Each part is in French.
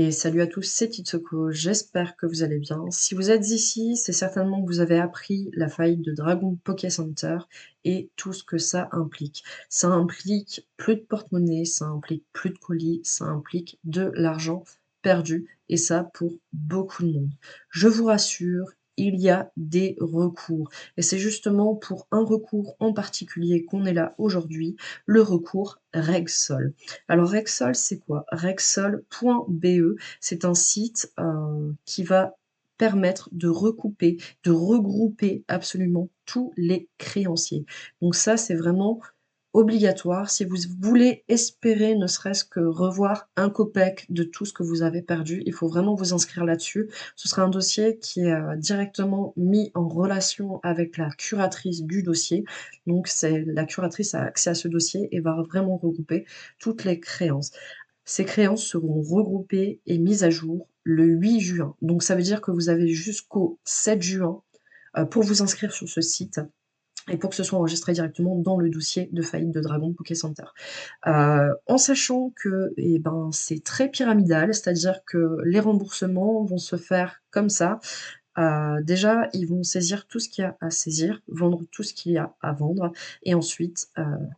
Et salut à tous, c'est Titsoko, j'espère que vous allez bien. Si vous êtes ici, c'est certainement que vous avez appris la faillite de Dragon Poké Center et tout ce que ça implique. Ça implique plus de porte-monnaie, ça implique plus de colis, ça implique de l'argent perdu, et ça pour beaucoup de monde. Je vous rassure, il y a des recours. Et c'est justement pour un recours en particulier qu'on est là aujourd'hui, le recours Rexol. Alors Rexol, c'est quoi? Rexol.be, c'est un site qui va permettre de recouper, de regrouper absolument tous les créanciers. Donc ça, c'est vraiment obligatoire si vous voulez espérer ne serait-ce que revoir un copec de tout ce que vous avez perdu. Il faut vraiment vous inscrire là-dessus. Ce sera un dossier qui est directement mis en relation avec la curatrice du dossier. Donc c'est la curatrice a accès à ce dossier et va vraiment regrouper toutes les créances. Ces créances seront regroupées et mises à jour le 8 juin. Donc ça veut dire que vous avez jusqu'au 7 juin pour vous inscrire sur ce site et pour que ce soit enregistré directement dans le dossier de faillite de Dragon Poké Center. En sachant que c'est très pyramidal, c'est-à-dire que les remboursements vont se faire comme ça. Déjà, ils vont saisir tout ce qu'il y a à saisir, vendre tout ce qu'il y a à vendre, et ensuite,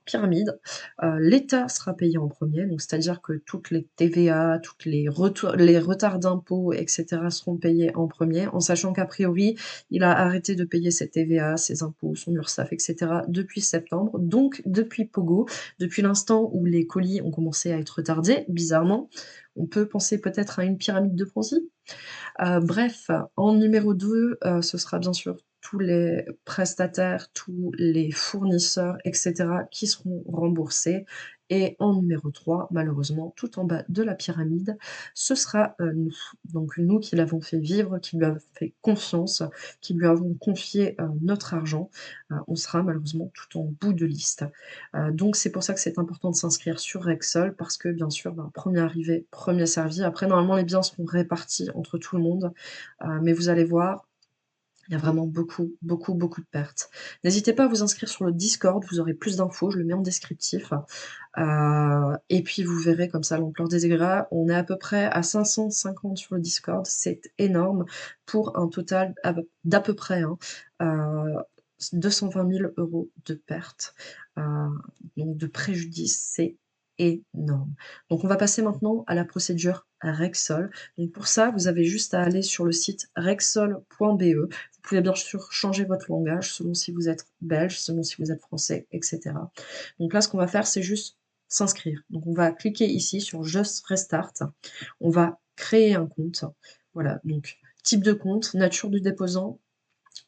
pyramide, l'État sera payé en premier, donc c'est-à-dire que toutes les TVA, toutes les retards d'impôts, et cetera, seront payés en premier, en sachant qu'a priori, il a arrêté de payer ses TVA, ses impôts, son URSSAF, et cetera, depuis septembre, donc depuis Pogo, depuis l'instant où les colis ont commencé à être retardés, bizarrement. On peut penser peut-être à une pyramide de Ponzi? Bref, en numéro 2, ce sera bien sûr tous les prestataires, tous les fournisseurs, et cetera, qui seront remboursés. Et en numéro 3, malheureusement, tout en bas de la pyramide, ce sera, nous. Donc nous qui l'avons fait vivre, qui lui avons fait confiance, qui lui avons confié, notre argent, on sera malheureusement tout en bout de liste. Donc c'est pour ça que c'est important de s'inscrire sur Rexol parce que bien sûr, premier arrivé, premier servi. Après normalement les biens seront répartis entre tout le monde, mais vous allez voir, il y a vraiment beaucoup, beaucoup, beaucoup de pertes. N'hésitez pas à vous inscrire sur le Discord, vous aurez plus d'infos, je le mets en descriptif. Et puis vous verrez comme ça l'ampleur des dégâts. On est à peu près à 550 sur le Discord, c'est énorme pour un total d'à peu près 220 000 € de pertes, donc de préjudice, c'est énorme. Donc on va passer maintenant à la procédure Rexol. Donc pour ça, vous avez juste à aller sur le site rexol.be. Vous pouvez bien sûr changer votre langage selon si vous êtes belge, selon si vous êtes français, et cetera. Donc là, ce qu'on va faire, c'est juste s'inscrire. Donc on va cliquer ici sur Just Restart. On va créer un compte. Voilà, donc type de compte, nature du déposant.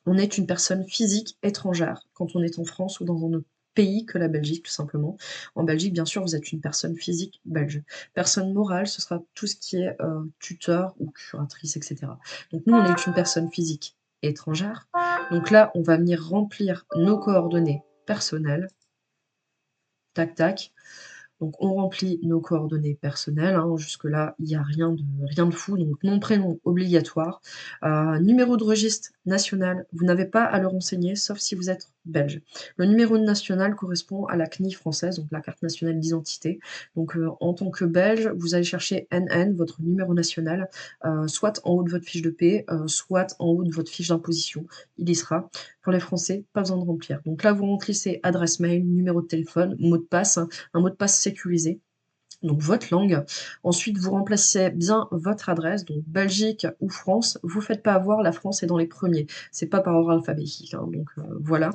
On est une personne physique étrangère quand on est en France ou dans un autre pays que la Belgique, tout simplement. En Belgique, bien sûr, vous êtes une personne physique belge. Personne morale, ce sera tout ce qui est tuteur ou curatrice, etc. Donc nous, on est une personne physique étrangère. Donc là, on va venir remplir nos coordonnées personnelles. Tac, tac. Donc on remplit nos coordonnées personnelles, jusque-là, il n'y a rien de fou, donc nom, prénom obligatoire. Numéro de registre national, vous n'avez pas à le renseigner, sauf si vous êtes belge. Le numéro national correspond à la CNI française, donc la carte nationale d'identité. Donc en tant que belge, vous allez chercher NN, votre numéro national, soit en haut de votre fiche de paie, soit en haut de votre fiche d'imposition. Il y sera. Pour les Français, pas besoin de remplir. Donc là, vous remplissez adresse mail, numéro de téléphone, mot de passe, un mot de passe sécurisé, donc votre langue. Ensuite, vous remplacez bien votre adresse, donc Belgique ou France. Vous ne faites pas avoir, la France est dans les premiers. C'est pas par ordre alphabétique, donc voilà.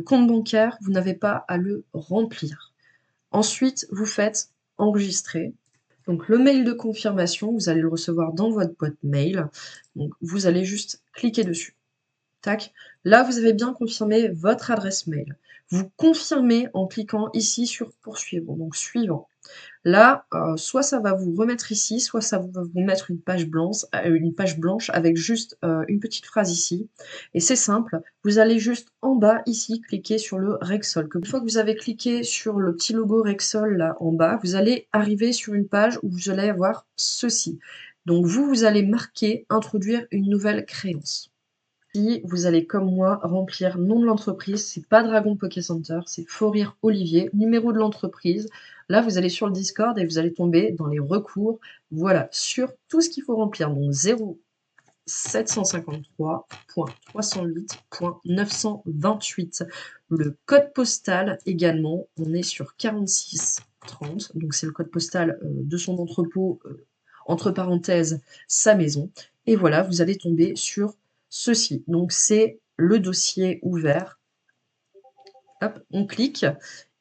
Compte bancaire, vous n'avez pas à le remplir. Ensuite, vous faites enregistrer. Donc le mail de confirmation, vous allez le recevoir dans votre boîte mail. Donc vous allez juste cliquer dessus. Tac. Là, vous avez bien confirmé votre adresse mail. Vous confirmez en cliquant ici sur poursuivre, donc suivant. Là, soit ça va vous remettre ici, soit ça va vous mettre une page blanche avec juste une petite phrase ici. Et c'est simple, vous allez juste en bas ici cliquer sur le Rexol. Une fois que vous avez cliqué sur le petit logo Rexol là en bas, vous allez arriver sur une page où vous allez avoir ceci. Donc vous allez marquer introduire une nouvelle créance. Si vous allez comme moi remplir nom de l'entreprise, c'est pas Dragon Poké Center, c'est Faut Rire Olivier, numéro de l'entreprise. Là, vous allez sur le Discord et vous allez tomber dans les recours, voilà, sur tout ce qu'il faut remplir. Donc 0753.308.928. Le code postal également, on est sur 4630, donc c'est le code postal de son entrepôt, entre parenthèses, sa maison. Et voilà, vous allez tomber sur ceci. Donc c'est le dossier ouvert. Hop, on clique.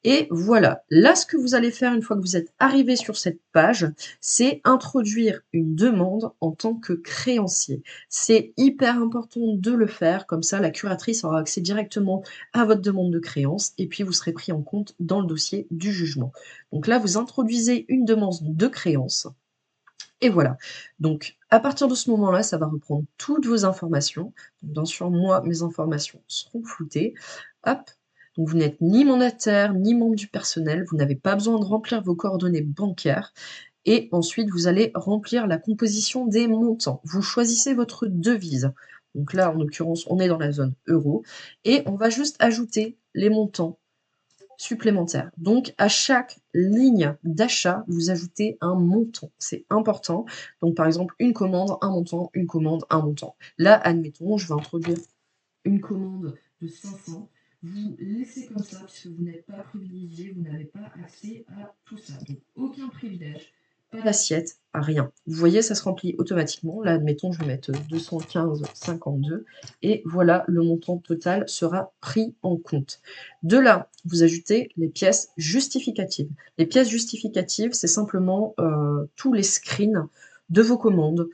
Et voilà, là, ce que vous allez faire une fois que vous êtes arrivé sur cette page, c'est introduire une demande en tant que créancier. C'est hyper important de le faire, comme ça la curatrice aura accès directement à votre demande de créance et puis vous serez pris en compte dans le dossier du jugement. Donc là, vous introduisez une demande de créance. Et voilà. Donc, à partir de ce moment-là, ça va reprendre toutes vos informations. Donc, bien sûr, moi, mes informations seront floutées. Hop. Donc, vous n'êtes ni mandataire, ni membre du personnel. Vous n'avez pas besoin de remplir vos coordonnées bancaires. Et ensuite, vous allez remplir la composition des montants. Vous choisissez votre devise. Donc là, en l'occurrence, on est dans la zone euro. Et on va juste ajouter les montants supplémentaire. Donc, à chaque ligne d'achat, vous ajoutez un montant. C'est important. Donc, par exemple, une commande, un montant, une commande, un montant. Là, admettons, je vais introduire une commande de 500. Vous laissez comme ça, puisque vous n'êtes pas privilégié, vous n'avez pas accès à tout ça. Donc, aucun privilège, pas d'assiette, rien. Vous voyez, ça se remplit automatiquement. Là, admettons, je vais mettre 215,52 et voilà, le montant total sera pris en compte. De là, vous ajoutez les pièces justificatives. Les pièces justificatives, c'est simplement tous les screens de vos commandes,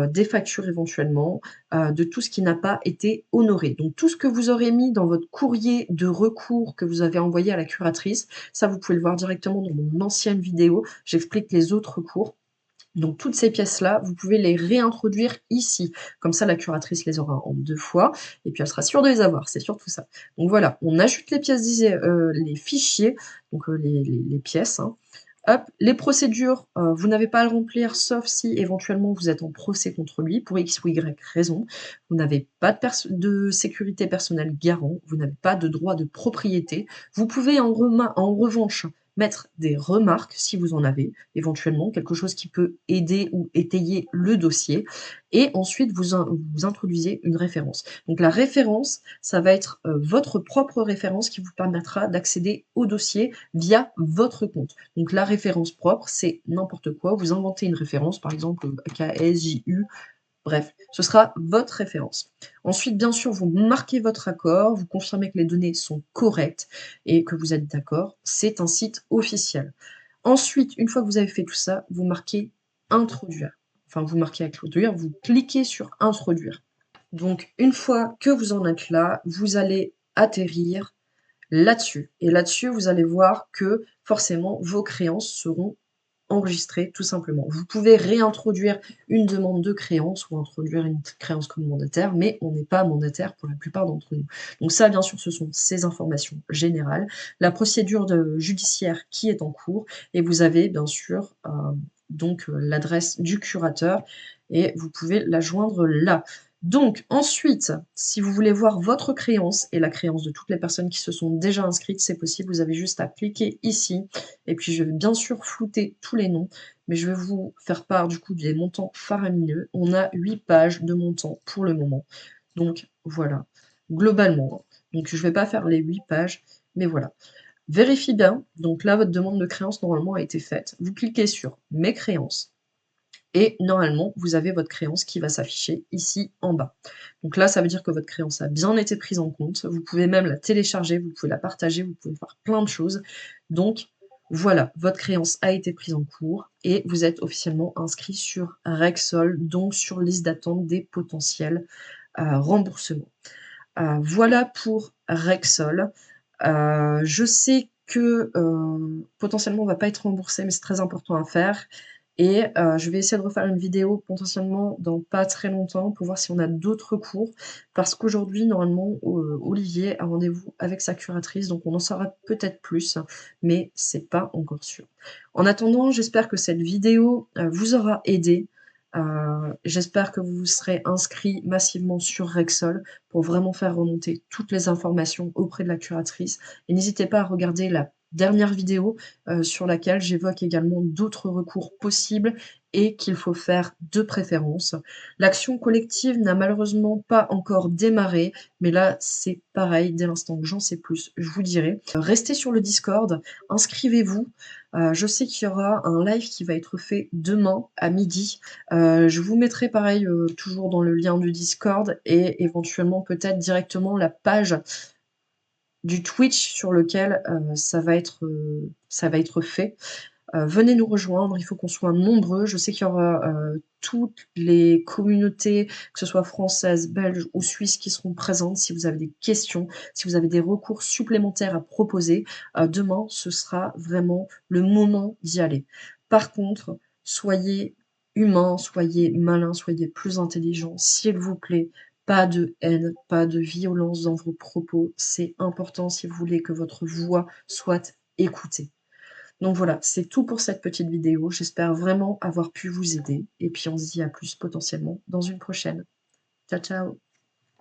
des factures éventuellement, de tout ce qui n'a pas été honoré. Donc tout ce que vous aurez mis dans votre courrier de recours que vous avez envoyé à la curatrice, ça vous pouvez le voir directement dans mon ancienne vidéo, j'explique les autres recours. Donc toutes ces pièces-là, vous pouvez les réintroduire ici. Comme ça, la curatrice les aura en 2 fois et puis elle sera sûre de les avoir, c'est surtout ça. Donc voilà, on ajoute les pièces les fichiers, donc les pièces, hein. Hop, les procédures, vous n'avez pas à le remplir sauf si éventuellement vous êtes en procès contre lui pour X ou Y raison. Vous n'avez pas de sécurité personnelle garant, vous n'avez pas de droit de propriété. Vous pouvez en revanche mettre des remarques si vous en avez, éventuellement, quelque chose qui peut aider ou étayer le dossier. Et ensuite, vous introduisez une référence. Donc la référence, ça va être votre propre référence qui vous permettra d'accéder au dossier via votre compte. Donc la référence propre, c'est n'importe quoi. Vous inventez une référence, par exemple KSJU, bref, ce sera votre référence. Ensuite, bien sûr, vous marquez votre accord, vous confirmez que les données sont correctes et que vous êtes d'accord. C'est un site officiel. Ensuite, une fois que vous avez fait tout ça, vous marquez introduire. Enfin, vous marquez introduire, vous cliquez sur introduire. Donc, une fois que vous en êtes là, vous allez atterrir là-dessus. Et là-dessus, vous allez voir que forcément, vos créances seront enregistrées tout simplement. Vous pouvez réintroduire une demande de créance ou introduire une créance comme mandataire, mais on n'est pas mandataire pour la plupart d'entre nous. Donc ça, bien sûr, ce sont ces informations générales. La procédure judiciaire qui est en cours et vous avez bien sûr donc l'adresse du curateur et vous pouvez la joindre là. Donc ensuite, si vous voulez voir votre créance et la créance de toutes les personnes qui se sont déjà inscrites, c'est possible, vous avez juste à cliquer ici et puis je vais bien sûr flouter tous les noms, mais je vais vous faire part du coup des montants faramineux. On a 8 pages de montants pour le moment. Donc voilà, globalement. Donc je ne vais pas faire les 8 pages, mais voilà. Vérifiez bien, donc là votre demande de créance normalement a été faite. Vous cliquez sur mes créances. Et normalement, vous avez votre créance qui va s'afficher ici en bas. Donc là, ça veut dire que votre créance a bien été prise en compte. Vous pouvez même la télécharger, vous pouvez la partager, vous pouvez faire plein de choses. Donc voilà, votre créance a été prise en cours et vous êtes officiellement inscrit sur Rexol, donc sur liste d'attente des potentiels remboursements. Voilà pour Rexol. Je sais que potentiellement on ne va pas être remboursé, mais c'est très important à faire. Et je vais essayer de refaire une vidéo potentiellement dans pas très longtemps pour voir si on a d'autres cours. Parce qu'aujourd'hui, normalement, Olivier a rendez-vous avec sa curatrice, donc on en saura peut-être plus, mais c'est pas encore sûr. En attendant, j'espère que cette vidéo vous aura aidé. J'espère que vous vous serez inscrits massivement sur Rexol pour vraiment faire remonter toutes les informations auprès de la curatrice et n'hésitez pas à regarder la dernière vidéo, sur laquelle j'évoque également d'autres recours possibles et qu'il faut faire de préférence. L'action collective n'a malheureusement pas encore démarré, mais là, c'est pareil, dès l'instant que j'en sais plus, je vous dirai. Restez sur le Discord, inscrivez-vous. Je sais qu'il y aura un live qui va être fait demain à midi. Je vous mettrai pareil, toujours dans le lien du Discord et éventuellement peut-être directement la page du Twitch sur lequel, ça va être fait. Venez nous rejoindre, il faut qu'on soit nombreux. Je sais qu'il y aura, toutes les communautés, que ce soit françaises, belges ou suisses qui seront présentes. Si vous avez des questions, si vous avez des recours supplémentaires à proposer, demain, ce sera vraiment le moment d'y aller. Par contre, soyez humains, soyez malins, soyez plus intelligents, s'il vous plaît. Pas de haine, pas de violence dans vos propos. C'est important si vous voulez que votre voix soit écoutée. Donc voilà, c'est tout pour cette petite vidéo. J'espère vraiment avoir pu vous aider et puis on se dit à plus potentiellement dans une prochaine. Ciao, ciao.